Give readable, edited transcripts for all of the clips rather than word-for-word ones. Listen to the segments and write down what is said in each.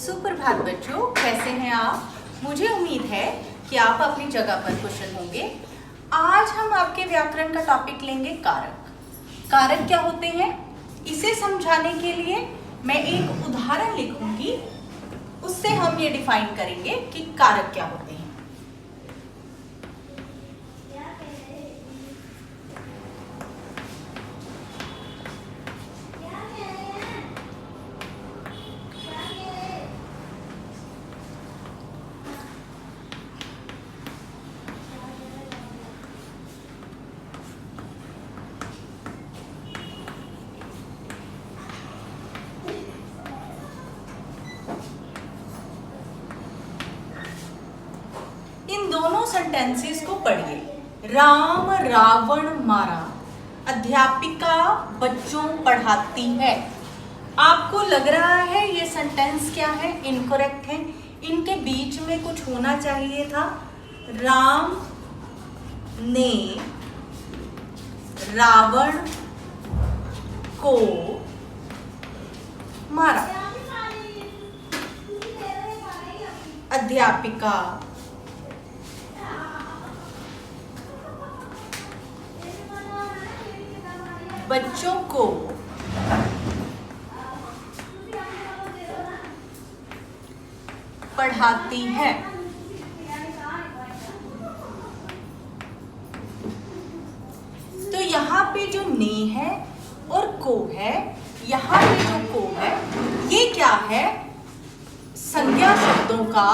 सुप्रभात बच्चों, कैसे हैं आप। मुझे उम्मीद है कि आप अपनी जगह पर कुशल होंगे। आज हम आपके व्याकरण का टॉपिक लेंगे कारक। कारक क्या होते हैं, इसे समझाने के लिए मैं एक उदाहरण लिखूंगी, उससे हम ये डिफाइन करेंगे कि कारक क्या होते हैं। इन दोनों सेंटेंसेस को पढ़िए। राम रावण मारा, अध्यापिका बच्चों पढ़ाती है। आपको लग रहा है ये सेंटेंस क्या है, इनकरेक्ट है। इनके बीच में कुछ होना चाहिए था। राम ने रावण को मारा, अध्यापिका बच्चों को पढ़ाती है। तो यहाँ पे जो ने है और को है, यहाँ पे जो को है, ये क्या है, संज्ञा शब्दों का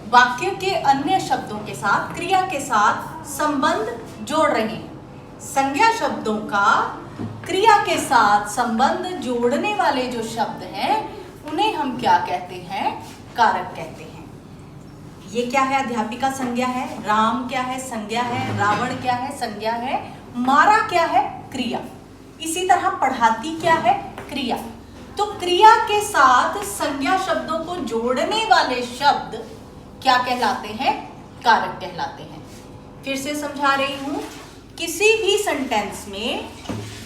वाक्य के अन्य शब्दों के साथ, क्रिया के साथ संबंध जोड़ रहे हैं। संज्ञा शब्दों का क्रिया के साथ संबंध जोड़ने वाले जो शब्द हैं, उन्हें हम क्या कहते हैं, कारक कहते हैं। ये क्या है, अध्यापिका संज्ञा है, राम क्या है, संज्ञा है, रावण क्या है, संज्ञा है, मारा क्या है, क्रिया। इसी तरह पढ़ाती क्या है, क्रिया। तो क्रिया के साथ संज्ञा शब्दों को जोड़ने वाले शब्द क्या कहलाते हैं, कारक कहलाते हैं। फिर से समझा रही हूं, किसी भी सेंटेंस में,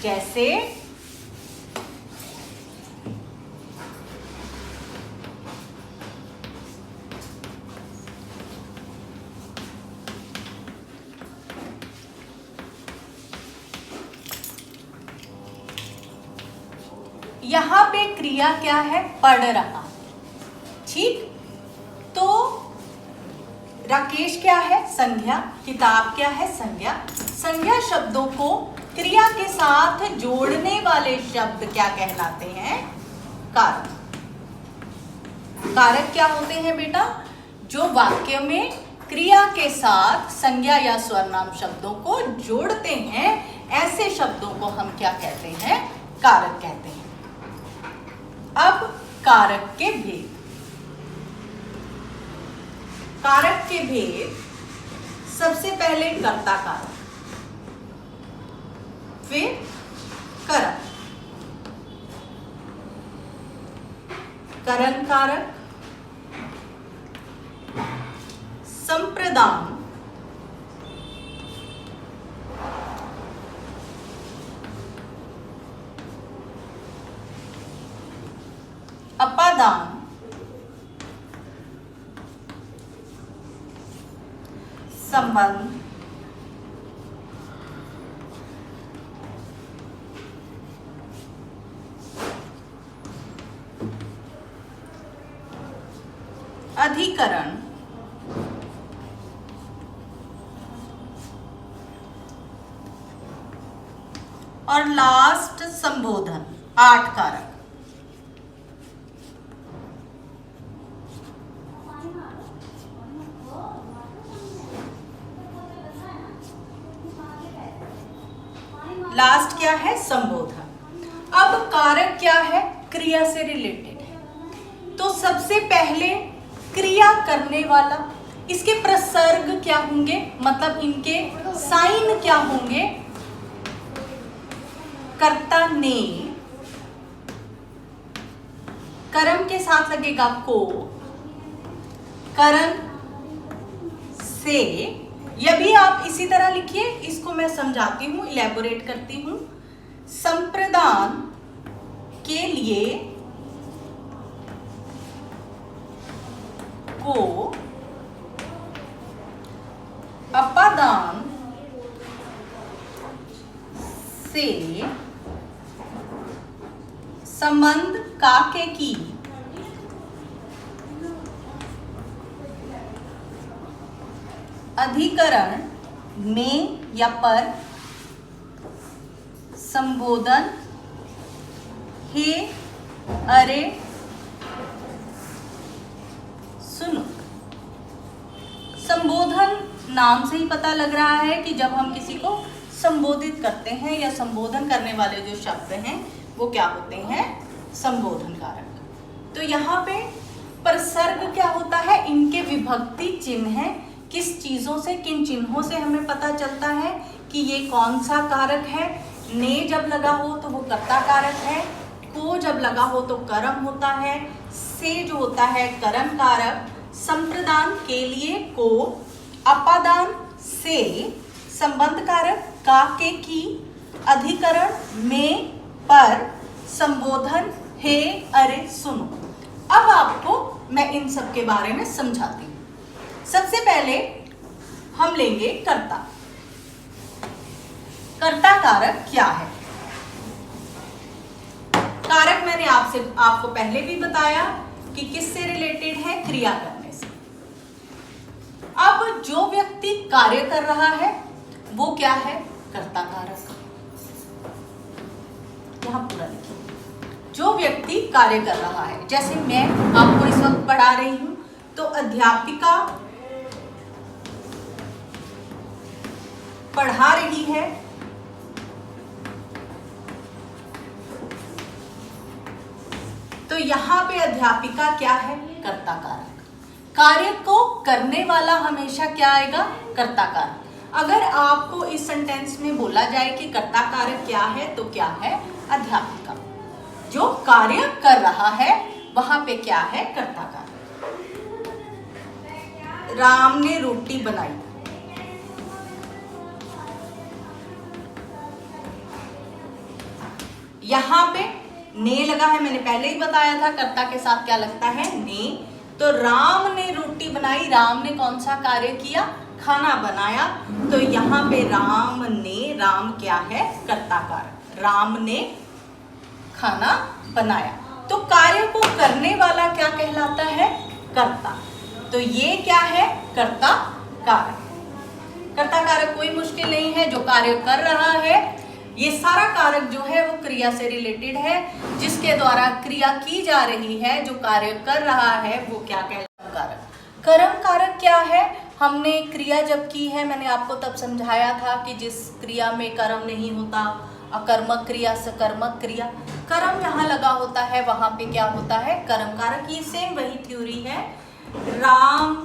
जैसे यहां पे क्रिया क्या है, पढ़ रहा, ठीक। तो राकेश क्या है, संज्ञा, किताब क्या है, संज्ञा। संज्ञा शब्दों को क्रिया के साथ जोड़ने वाले शब्द क्या कहलाते हैं, कारक। कारक क्या होते हैं बेटा, जो वाक्य में क्रिया के साथ संज्ञा या स्वरनाम शब्दों को जोड़ते हैं, ऐसे शब्दों को हम क्या कहते हैं, कारक कहते हैं। अब कारक के भेद। कारक के भेद, सबसे पहले कर्ता कारक, फिर करक, करण कारक, संप्रदान, अपादान, संबंध, अधिकरण, और लास्ट संबोधन। 8 कारक। लास्ट क्या है, संबोधन। अब कारक क्या है, क्रिया से रिलेटेड है। तो सबसे पहले क्रिया करने वाला, इसके प्रसर्ग क्या होंगे, मतलब इनके साइन क्या होंगे। कर्ता ने, कर्म के साथ लगेगा को, करण से। यह भी आप इसी तरह लिखिए, इसको मैं समझाती हूं, इलेबोरेट करती हूं। संप्रदान के लिए को अपादान से संबंध काके की अधिकरण में या पर संबोधन हे अरे सुनो। संबोधन नाम से ही पता लग रहा है कि जब हम किसी को संबोधित करते हैं या संबोधन करने वाले जो शब्द हैं वो क्या होते हैं, संबोधन कारक। तो यहाँ पे प्रसर्ग क्या होता है, इनके विभक्ति चिन्ह है। किस चीजों से, किन चिन्हों से हमें पता चलता है कि ये कौन सा कारक है। ने जब लगा हो तो वो कर्ता कारक है, को जब लगा हो तो कर्म होता है, से जो होता है कर्म कारक, संप्रदान के लिए को, अपादान से संबंध कारक, का के की, अधिकरण में पर, संबोधन हे अरे सुनो। अब आपको मैं इन सब के बारे में समझाती हूँ। सबसे पहले हम लेंगे कर्ता। कर्ता कारक क्या है? कारक मैंने आपको पहले भी बताया कि किससे रिलेटेड है, क्रिया करने से। अब जो व्यक्ति कार्य कर रहा है वो क्या है, कर्ता कारक। यहां पूरा लिखिए, जो व्यक्ति कार्य कर रहा है। जैसे मैं आपको इस वक्त पढ़ा रही हूं तो अध्यापिका पढ़ा रही है, तो यहां पे अध्यापिका क्या है, कर्ता कारक। कार्य को करने वाला हमेशा क्या आएगा, कर्ता कारक। अगर आपको इस सेंटेंस में बोला जाए कि कर्ता कारक क्या है, तो क्या है, अध्यापिका। जो कार्य कर रहा है वहां पे क्या है, कर्ता कारक। राम ने रोटी बनाई, यहां पे ने लगा है, मैंने पहले ही बताया था कर्ता के साथ क्या लगता है, ने। तो राम ने रोटी बनाई, राम ने कौन सा कार्य किया, खाना बनाया। तो यहाँ पे राम ने, राम क्या है, कर्ता कारक। राम ने खाना बनाया, तो कार्य को करने वाला क्या कहलाता है, कर्ता। तो ये क्या है, कर्ता कारक। कर्ता कारक कोई मुश्किल नहीं है, जो कार्य कर रहा है। ये सारा कारक जो है वो क्रिया से रिलेटेड है, जिसके द्वारा क्रिया की जा रही है। जो कार्य कर रहा है वो क्या कहलाता है, कारक। कर्म कारक क्या है, हमने क्रिया जब की है, मैंने आपको तब समझाया था कि जिस क्रिया में कर्म नहीं होता, अकर्मक क्रिया, सकर्मक क्रिया, कर्म यहाँ लगा होता है, वहां पे क्या होता है, कर्म कारक। ये सेम वही थ्योरी है। राम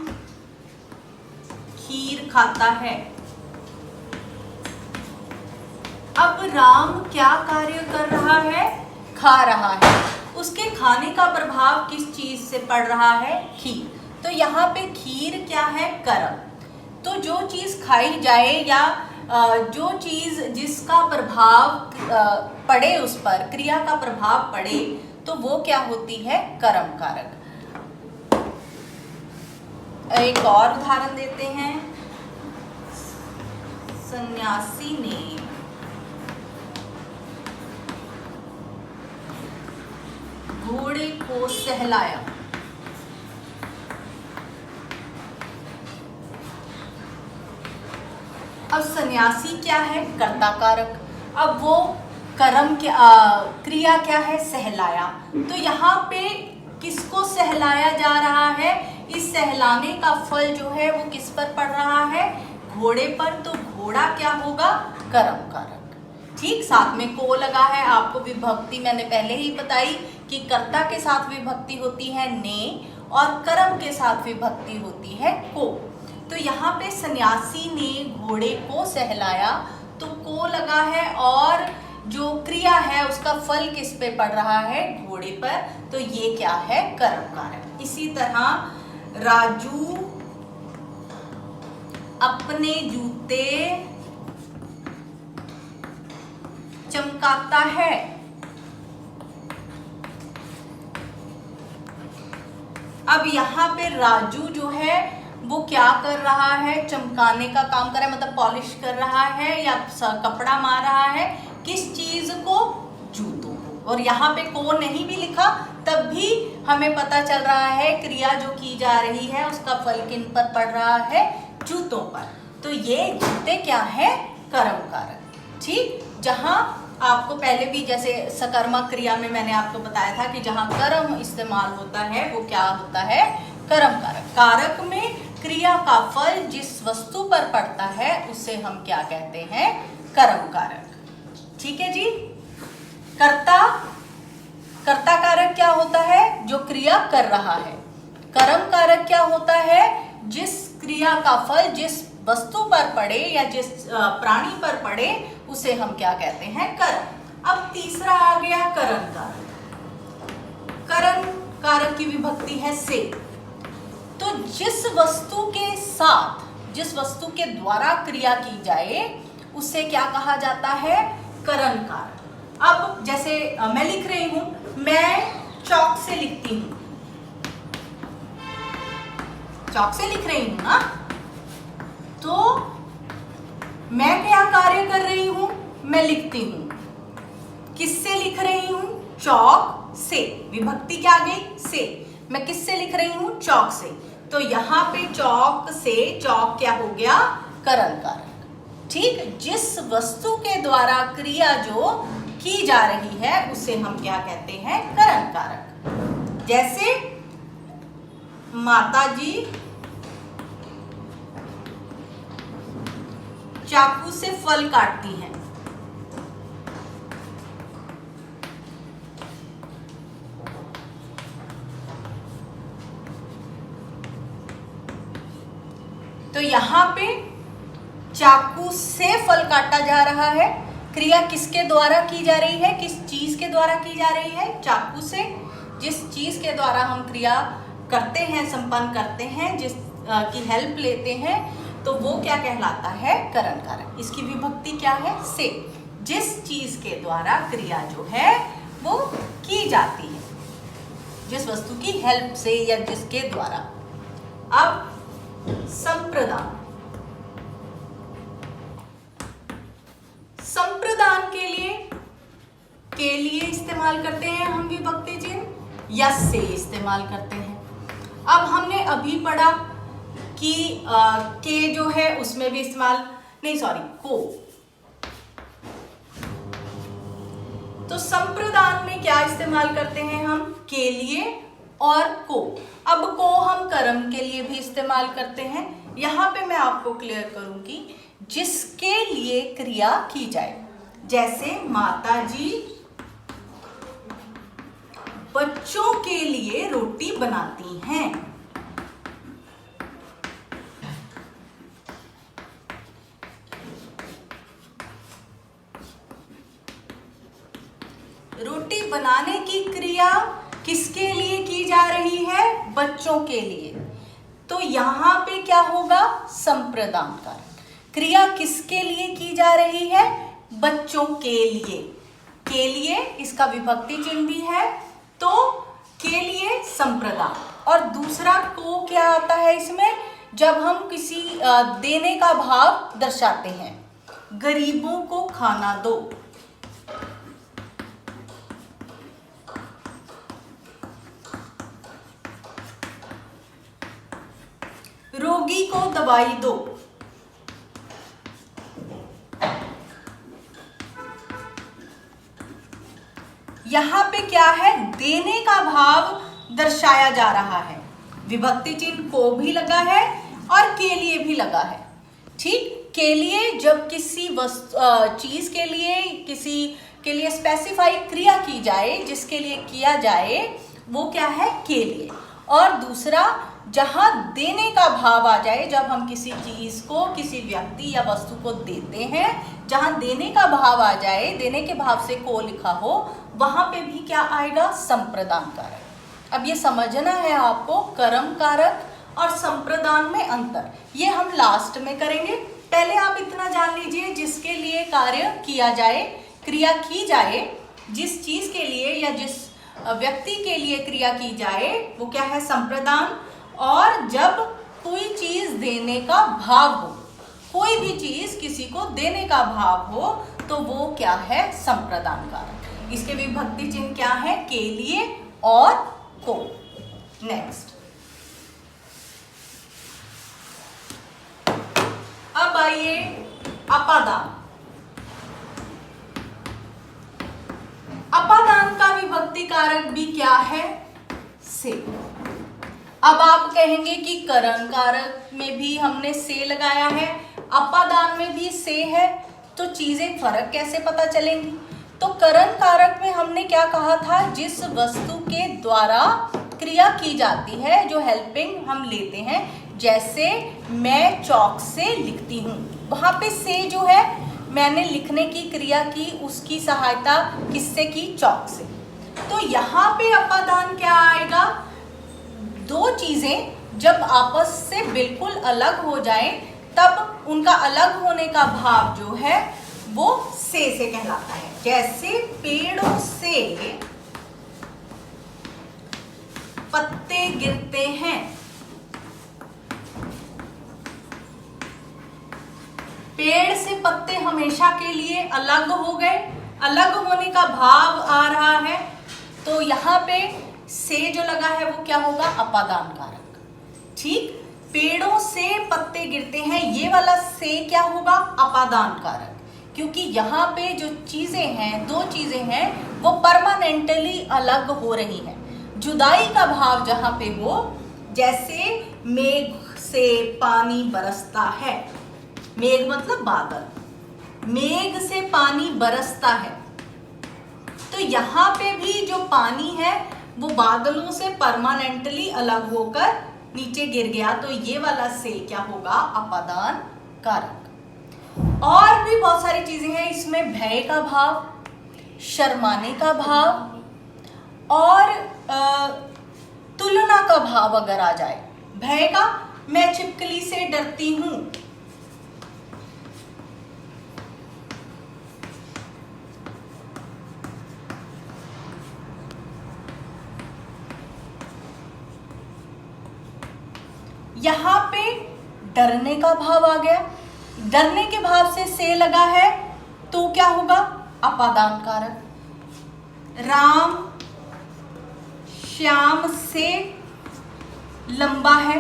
खीर खाता है। अब राम क्या कार्य कर रहा है, खा रहा है। उसके खाने का प्रभाव किस चीज से पड़ रहा है, खीर। तो यहाँ पे खीर क्या है, कर्म। तो जो चीज खाई जाए या जो चीज जिसका प्रभाव पड़े, उस पर क्रिया का प्रभाव पड़े, तो वो क्या होती है, कर्म कारक। एक और उदाहरण देते हैं। सन्यासी ने घोड़े को सहलाया। अब सन्यासी क्या है, कर्ता कारक। अब वो कर्म क्रिया क्या है, सहलाया। तो यहाँ पे किसको सहलाया जा रहा है, इस सहलाने का फल जो है वो किस पर पड़ रहा है, घोड़े पर। तो घोड़ा क्या होगा, कर्म कारक। ठीक, साथ में को लगा है। आपको विभक्ति मैंने पहले ही बताई कि कर्ता के साथ विभक्ति होती है ने, और कर्म के साथ विभक्ति होती है को। तो यहाँ पे सन्यासी ने घोड़े को सहलाया, तो को लगा है, और जो क्रिया है उसका फल किस पे पड़ रहा है, घोड़े पर। तो ये क्या है, कर्म कारक। इसी तरह राजू अपने जूते चमकाता है। अब यहाँ पे राजू जो है वो क्या कर रहा है, चमकाने का काम कर रहा है, मतलब पॉलिश कर रहा है या कपड़ा मार रहा है, किस चीज को, जूतों को। और यहाँ पे को नहीं भी लिखा तब भी हमें पता चल रहा है क्रिया जो की जा रही है उसका फल किन पर पड़ रहा है, जूतों पर। तो ये जूते क्या है, कर्म कारक। ठीक, जहां आपको पहले भी जैसे सकर्मक क्रिया में मैंने आपको बताया था कि जहां कर्म इस्तेमाल होता है वो क्या होता है, कर्म कारक। कारक में क्रिया का फल जिस वस्तु पर पड़ता है उसे हम क्या कहते हैं, कर्म कारक। ठीक है जी। कर्ता, कर्ता कारक क्या होता है, जो क्रिया कर रहा है। कर्म कारक क्या होता है, जिस क्रिया का फल जिस वस्तु पर पड़े या जिस प्राणी पर पड़े उसे हम क्या कहते हैं, कर्म। अब तीसरा आ गया करण कारक। करण कारक की विभक्ति है से। तो जिस वस्तु के साथ, जिस वस्तु के द्वारा क्रिया की जाए उसे क्या कहा जाता है, करण कारक। अब जैसे मैं लिख रही हूं, मैं चौक से लिखती हूं, चौक से लिख रही हूं ना, तो मैं क्या कार्य कर रही हूं, मैं लिखती हूं। किससे लिख रही हूं, चौक से। विभक्ति क्या आ गई, से। मैं किससे लिख रही हूं, चौक से। तो यहां पे चौक से, चौक क्या हो गया, करण कारक। ठीक, जिस वस्तु के द्वारा क्रिया जो की जा रही है उसे हम क्या कहते हैं, करण कारक। जैसे माताजी चाकू से फल काटती हैं। तो यहां पे चाकू से फल काटा जा रहा है। क्रिया किसके द्वारा की जा रही है, किस चीज के द्वारा की जा रही है, चाकू से। जिस चीज के द्वारा हम क्रिया करते हैं, संपन्न करते हैं, जिस की हेल्प लेते हैं, तो वो क्या कहलाता है, करण कारक। इसकी विभक्ति क्या है, से। जिस चीज के द्वारा क्रिया जो है वो की जाती है, जिस वस्तु की हेल्प से या जिसके द्वारा। अब संप्रदान, संप्रदान के लिए इस्तेमाल करते हैं हम विभक्ति चिन्ह, या से इस्तेमाल करते हैं। अब हमने अभी पढ़ा कि के जो है उसमें भी इस्तेमाल, नहीं सॉरी, को। तो संप्रदान में क्या इस्तेमाल करते हैं हम, के लिए और को। अब को हम कर्म के लिए भी इस्तेमाल करते हैं। यहां पे मैं आपको क्लियर करूंगी, जिसके लिए क्रिया की जाए। जैसे माताजी बच्चों के लिए रोटी बनाती हैं। रोटी बनाने की क्रिया किसके लिए की जा रही है, बच्चों के लिए। तो यहां पे क्या होगा, संप्रदान कारक। क्रिया किसके लिए की जा रही है, बच्चों के लिए। के लिए इसका विभक्ति चिन्ह भी है, तो के लिए संप्रदान। और दूसरा को क्या आता है इसमें, जब हम किसी देने का भाव दर्शाते हैं। गरीबों को खाना दो, रोगी को दवाई दो। यहां पे क्या है, देने का भाव दर्शाया जा रहा है। विभक्ति चिन्ह को भी लगा है और के लिए भी लगा है। ठीक, के लिए जब किसी चीज के लिए, किसी के लिए स्पेसिफाई क्रिया की जाए, जिसके लिए किया जाए, वो क्या है, के लिए। और दूसरा, जहां देने का भाव आ जाए, जब हम किसी चीज को, किसी व्यक्ति या वस्तु को देते हैं, जहां देने का भाव आ जाए, देने के भाव से को लिखा हो, वहां पे भी क्या आएगा, संप्रदान कारक। अब ये समझना है आपको, कर्म कारक और संप्रदान में अंतर। ये हम लास्ट में करेंगे। पहले आप इतना जान लीजिए, जिसके लिए कार्य किया जाए, क्रिया की जाए, जिस चीज के लिए या जिस व्यक्ति के लिए क्रिया की जाए वो क्या है? संप्रदान। और जब कोई चीज देने का भाव हो, कोई भी चीज किसी को देने का भाव हो तो वो क्या है? संप्रदान कारक। इसके विभक्ति चिन्ह क्या है? के लिए और को। नेक्स्ट, अब आइए अपादान। अपादान का विभक्ति कारक भी क्या है? से। अब आप कहेंगे कि करण कारक में भी हमने से लगाया है, अपादान में भी से है, तो चीजें फर्क कैसे पता चलेंगी? तो करण कारक में हमने क्या कहा था? जिस वस्तु के द्वारा क्रिया की जाती है, जो हेल्पिंग हम लेते हैं, जैसे मैं चौक से लिखती हूँ, वहां पे से जो है मैंने लिखने की क्रिया की, उसकी सहायता किससे की? चौक से। तो यहाँ पे अपादान क्या आएगा? दो चीजें जब आपस से बिल्कुल अलग हो जाएं, तब उनका अलग होने का भाव जो है वो से कहलाता है। जैसे पेड़ों से पत्ते गिरते हैं, पेड़ से पत्ते हमेशा के लिए अलग हो गए, अलग होने का भाव आ रहा है, तो यहाँ पे से जो लगा है वो क्या होगा? अपादान कारक। ठीक, पेड़ों से पत्ते गिरते हैं, ये वाला से क्या होगा? अपादान कारक, क्योंकि यहाँ पे जो चीजें हैं, दो चीजें हैं, वो परमानेंटली अलग हो रही हैं। जुदाई का भाव जहाँ पे हो, जैसे मेघ से पानी बरसता है, मेघ मतलब बादल, मेघ से पानी बरसता है, तो यहाँ पे भी जो पानी है वो बादलों से परमानेंटली अलग होकर नीचे गिर गया, तो ये वाला से क्या होगा? अपादान कारक। और भी बहुत सारी चीजें हैं इसमें, भय का भाव, शर्माने का भाव और तुलना का भाव अगर आ जाए। भय का, मैं छिपकली से डरती हूं, यहां पे डरने का भाव आ गया, डरने के भाव से लगा है तो क्या होगा? अपादान कारक। राम श्याम से लंबा है,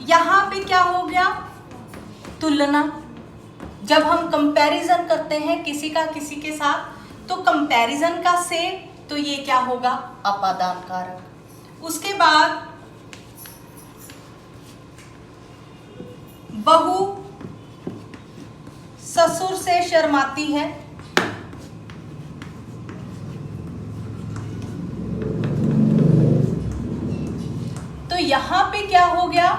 यहां पे क्या हो गया? तुलना। जब हम कंपैरिजन करते हैं किसी का किसी के साथ, तो कंपैरिजन का से, तो ये क्या होगा? अपादान कारक। उसके बाद बहू ससुर से शर्माती है, तो यहां पे क्या हो गया?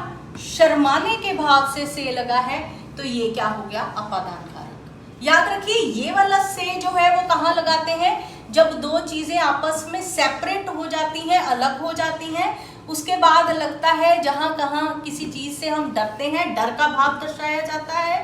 शर्माने के भाव से लगा है, तो ये क्या हो गया? अपादान कारक। याद रखिए, ये वाला से जो है वो कहाँ लगाते हैं? जब दो चीजें आपस में सेपरेट हो जाती हैं, अलग हो जाती हैं, उसके बाद लगता है जहां कहाँ किसी चीज से हम डरते हैं, डर का भाव दर्शाया जाता है।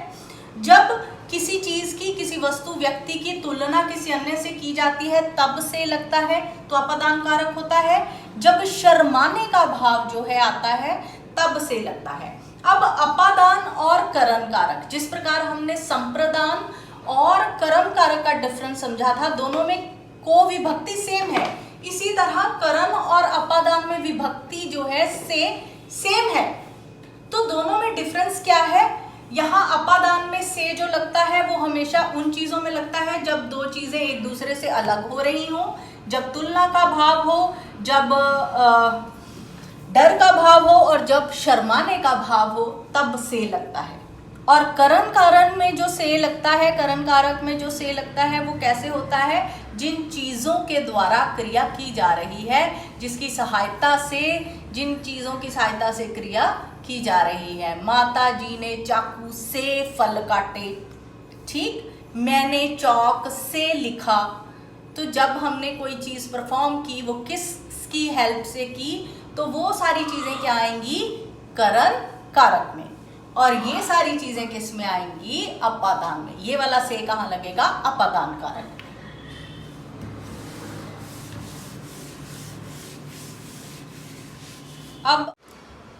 जब किसी चीज की, किसी वस्तु व्यक्ति की तुलना किसी अन्य से की जाती है, तब से लगता है, तो अपादान कारक होता है। जब शर्माने का भाव जो है आता है, तब से लगता है। अब अपादान और करण कारक, जिस प्रकार हमने संप्रदान और कर्म कारक का डिफरेंस समझा था, दोनों में को विभक्ति सेम है, इसी तरह करण और अपादान में विभक्ति जो है से सेम है। तो दोनों में डिफरेंस क्या है? यहाँ अपादान में से जो लगता है वो हमेशा उन चीजों में लगता है जब दो चीजें एक दूसरे से अलग हो रही हो, जब तुलना का भाव हो, जब डर का भाव हो और जब शर्माने का भाव हो, तब से लगता है। और करण कारण में जो से लगता है, करण कारक में जो से लगता है, वो कैसे होता है? जिन चीजों के द्वारा क्रिया की जा रही है, जिसकी सहायता से, जिन चीजों की सहायता से क्रिया की जा रही है। माता जी ने चाकू से फल काटे, ठीक, मैंने चौक से लिखा। तो जब हमने कोई चीज परफॉर्म की, वो किसकी हेल्प से की, तो वो सारी चीजें क्या आएंगी? करण कारक में। और ये सारी चीजें किस में आएंगी? अपादान में। ये वाला से कहाँ लगेगा? अपादान कारक। अब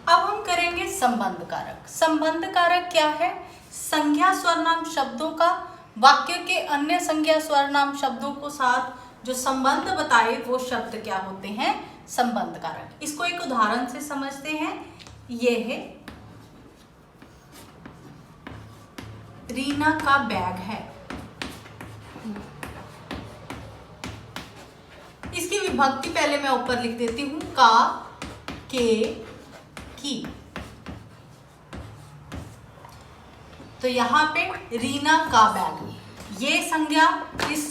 हम करेंगे संबंध कारक। संबंध कारक क्या है? संज्ञा स्वरनाम शब्दों का वाक्य के अन्य संज्ञा स्वरनाम शब्दों को साथ जो संबंध बताए वो शब्द क्या होते हैं? संबंध कारक। इसको एक उदाहरण से समझते हैं। ये है रीना का बैग है। इसकी विभक्ति पहले मैं ऊपर लिख देती हूं, का, के, की। तो यहाँ पे रीना का बैग, ये संज्ञा, इस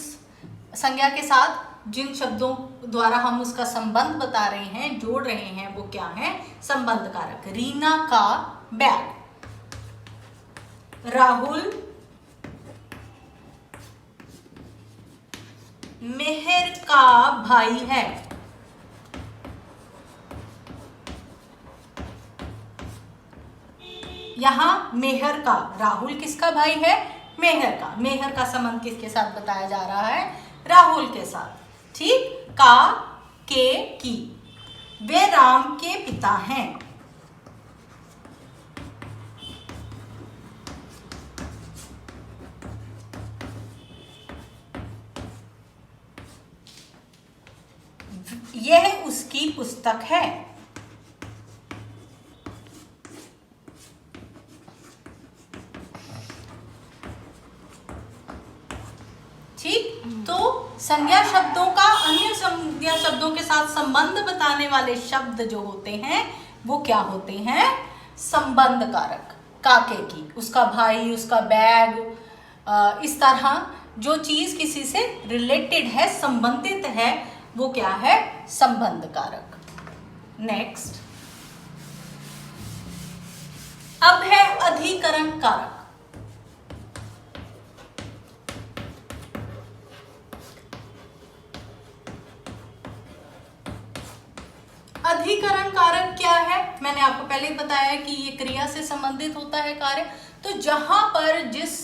संज्ञा के साथ जिन शब्दों द्वारा हम उसका संबंध बता रहे हैं, जोड़ रहे हैं, वो क्या है? संबंध कारक। रीना का बैग, राहुल मेहर का भाई है। यहां मेहर का, राहुल किसका भाई है? मेहर का। मेहर का संबंध किसके साथ बताया जा रहा है? राहुल के साथ। ठीक। का, के, की। वे राम के पिता हैं। यह उसकी पुस्तक है। ठीक। तो संज्ञा शब्दों का अन्य संज्ञा शब्दों के साथ संबंध बताने वाले शब्द जो होते हैं वो क्या होते हैं? संबंध कारक। काके की, उसका भाई, उसका बैग, इस तरह जो चीज किसी से रिलेटेड है, संबंधित है, वो क्या है? संबंध कारक। नेक्स्ट, अब है अधिकरण कारक। अधिकरण कारक क्या है? मैंने आपको पहले ही बताया कि ये क्रिया से संबंधित होता है कार्य। तो जहां पर, जिस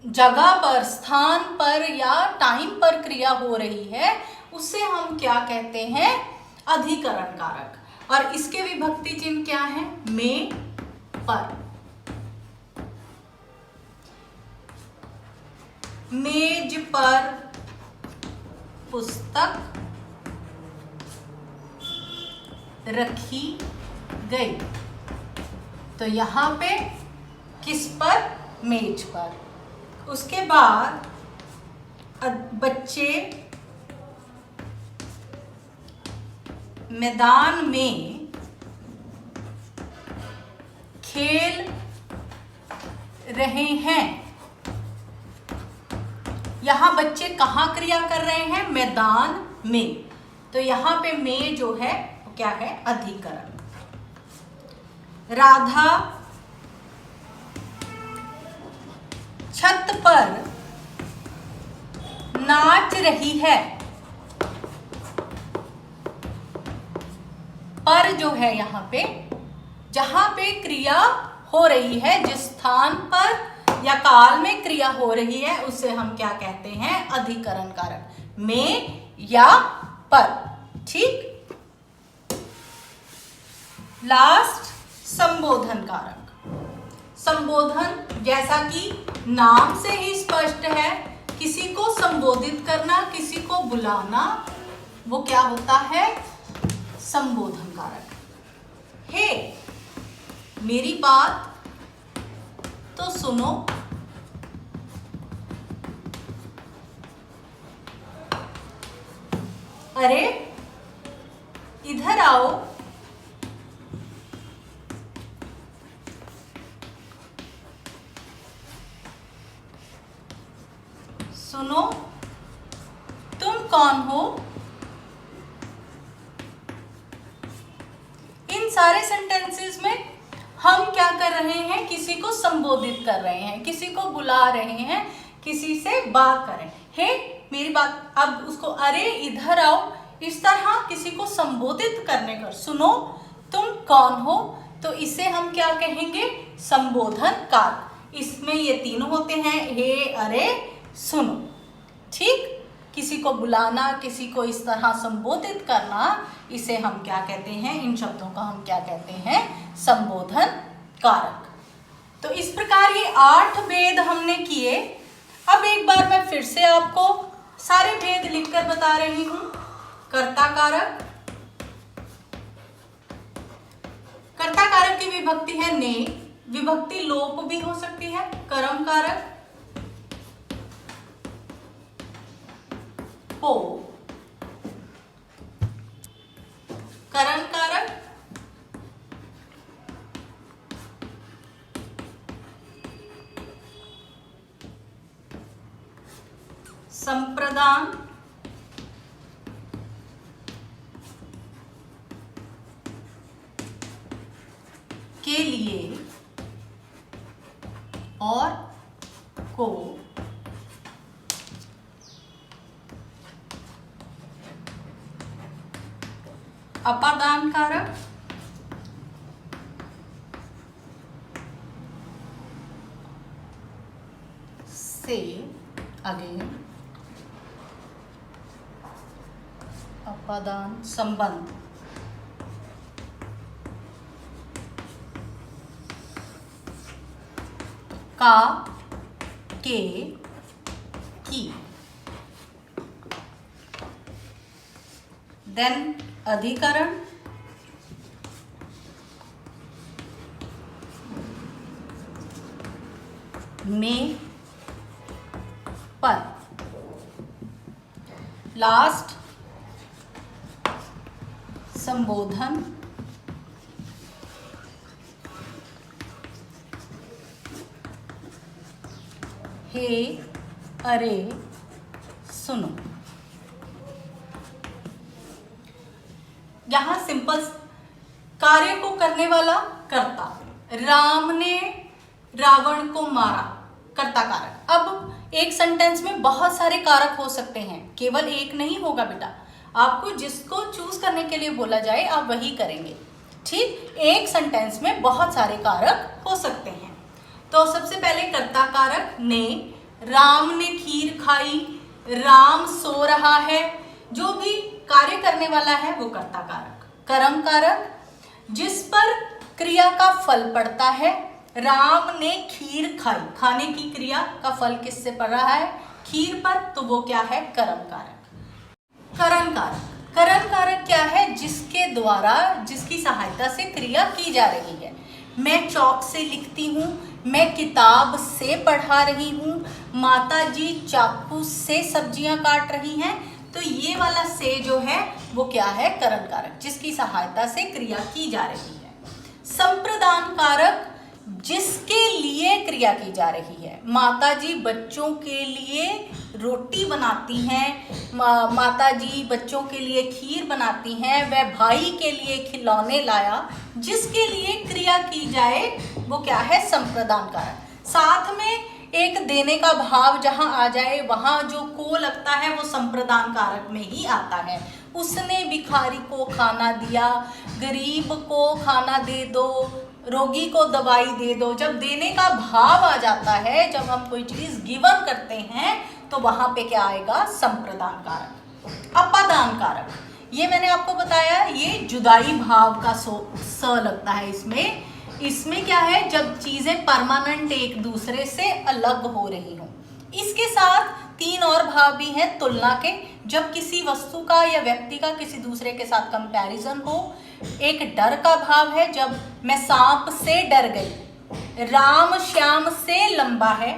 जगह पर, स्थान पर या टाइम पर क्रिया हो रही है उसे हम क्या कहते हैं? अधिकरण कारक। और इसके विभक्ति चिन्ह क्या है? में, पर। मेज पर पुस्तक रखी गई। तो यहां पे किस पर? मेज पर। उसके बाद बच्चे मैदान में खेल रहे हैं। यहां बच्चे कहां क्रिया कर रहे हैं? मैदान में। तो यहां पे में जो है वो क्या है? अधिकरण। राधा छत पर नाच रही है। पर जो है यहां पे, जहां पे क्रिया हो रही है, जिस स्थान पर या काल में क्रिया हो रही है उसे हम क्या कहते हैं? अधिकरण कारक। में या पर। ठीक। लास्ट, संबोधन कारक। संबोधन जैसा कि नाम से ही स्पष्ट है, किसी को संबोधित करना, किसी को बुलाना, वो क्या होता है? संबोधन कारक। हे, मेरी बात तो सुनो। अरे इधर आओ। सुनो, तुम कौन हो? इन सारे सेंटेंसेस में हम क्या कर रहे हैं? किसी को संबोधित कर रहे हैं, किसी को बुला रहे हैं, किसी से बात कर रहे हैं। हे, मेरी बात। अब उसको अरे इधर आओ, इस तरह किसी को संबोधित करने कर। सुनो, तुम कौन हो? तो इसे हम क्या कहेंगे? संबोधन कारक। इसमें ये तीनों होते हैं, हे, अरे, सुनो। ठीक। किसी को बुलाना, किसी को इस तरह संबोधित करना, इसे हम क्या कहते हैं, इन शब्दों का हम क्या कहते हैं, संबोधन कारक। तो इस प्रकार ये 8 भेद हमने किए। अब एक बार मैं फिर से आपको सारे भेद लिखकर बता रही हूं। कर्ता कारक, कर्ता कारक की विभक्ति है ने, विभक्ति लोप भी हो सकती है। कर्म कारक, पो, करण कारक, संप्रदान, के लिए और को, अपादान कारक, से, अगेन अपादान, संबंध, का, के, की, देन अधिकरण, में, पर, लास्ट संबोधन, हे, अरे, सुनो। यहां सिंपल कार्य को करने वाला कर्ता, राम ने रावण को मारा, कर्ता कारक। अब एक सेंटेंस में बहुत सारे कारक हो सकते हैं, केवल एक नहीं होगा बेटा। आपको जिसको चूज करने के लिए बोला जाए आप वही करेंगे, ठीक। एक सेंटेंस में बहुत सारे कारक हो सकते हैं। तो सबसे पहले कर्ता कारक ने, राम ने खीर खाई, राम सो रहा है, जो भी कार्य करने वाला है वो कर्ता कारक। कर्म कारक, जिस पर क्रिया का फल पड़ता है, राम ने खीर खाई, खाने की क्रिया का फल किससे पड़ रहा है, खीर पर, तो वो क्या है, कर्म कारक। करण कारक, करण कारक क्या है, जिसके द्वारा, जिसकी सहायता से क्रिया की जा रही है। मैं चौक से लिखती हूँ, मैं किताब से पढ़ा रही हूँ, माता जी चाकू से सब्जियां काट रही हैं। तो ये वाला से जो है वो क्या है, करण कारक, जिसकी सहायता से क्रिया की जा रही है। संप्रदान कारक, जिसके लिए क्रिया की जा रही है। माता जी बच्चों के लिए रोटी बनाती हैं, माता जी बच्चों के लिए खीर बनाती हैं, वह भाई के लिए खिलौने लाया, जिसके लिए क्रिया की जाए वो क्या है, संप्रदान कारक। साथ में एक देने का भाव जहां आ जाए, वहां जो को लगता है वो संप्रदान कारक में ही आता है। उसने भिखारी को खाना दिया, गरीब को खाना दे दो, रोगी को दवाई दे दो। जब देने का भाव आ जाता है, जब हम कोई चीज गिवन करते हैं, तो वहां पे क्या आएगा, संप्रदान कारक। अपादान कारक, ये मैंने आपको बताया, ये जुदाई भाव का स लगता है इसमें। इसमें क्या है, जब चीजें परमानेंट एक दूसरे से अलग हो रही हो। इसके साथ 3 और भाव भी हैं तुलना के, जब किसी वस्तु का या व्यक्ति का किसी दूसरे के साथ कंपैरिजन हो। एक डर का भाव है, जब मैं सांप से डर गई, राम श्याम से लंबा है,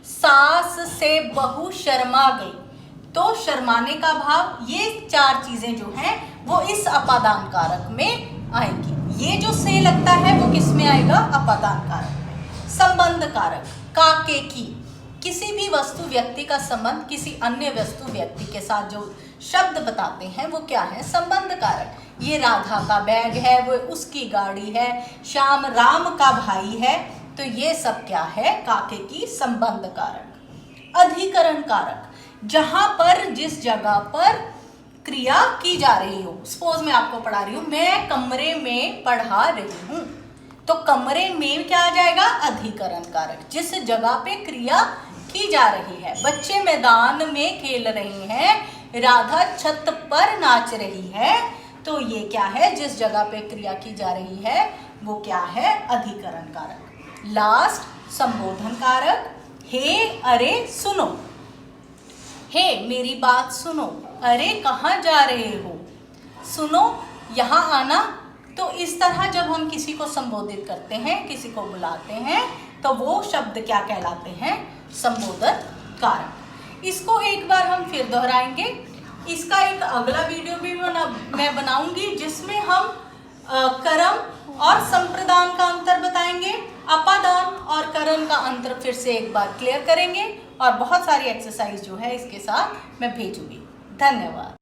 सास से बहू शर्मा गई, तो शर्माने का भाव। ये 4 चीजें जो हैं वो इस अपादान कारक में आएंगी। ये जो से लगता है वो किस में आएगा, अपादान कारक में। संबंध कारक, का के की, किसी भी वस्तु व्यक्ति का संबंध किसी अन्य वस्तु व्यक्ति के साथ जो शब्द बताते हैं वो क्या है, संबंध कारक। ये राधा का बैग है, वो उसकी गाड़ी है, श्याम राम का भाई है, तो ये सब क्या है, काके की संबंध कारक। अधिकरण कारक, जहां पर, जिस जगह पर क्रिया की जा रही हो। सपोज मैं आपको पढ़ा रही हूं, मैं कमरे में पढ़ा रही हूं, तो कमरे में क्या आ जाएगा, अधिकरण कारक, जिस जगह पे क्रिया की जा रही है। बच्चे मैदान में खेल रहे हैं, राधा छत पर नाच रही है। तो ये क्या है, जिस जगह पे क्रिया की जा रही है वो क्या है, अधिकरण कारक। लास्ट संबोधन कारक, हे अरे सुनो, हे मेरी बात सुनो, अरे कहाँ जा रहे हो, सुनो यहाँ आना। तो इस तरह जब हम किसी को संबोधित करते हैं, किसी को बुलाते हैं, तो वो शब्द क्या कहलाते हैं, संबोधन कारक। इसको एक बार हम फिर दोहराएंगे। इसका एक अगला वीडियो भी मैं बनाऊंगी जिसमें हम कर्म और संप्रदान का अंतर बताएंगे, अपादान और करण का अंतर फिर से एक बार क्लियर करेंगे, और बहुत सारी एक्सरसाइज जो है इसके साथ मैं भेजूंगी। धन्यवाद।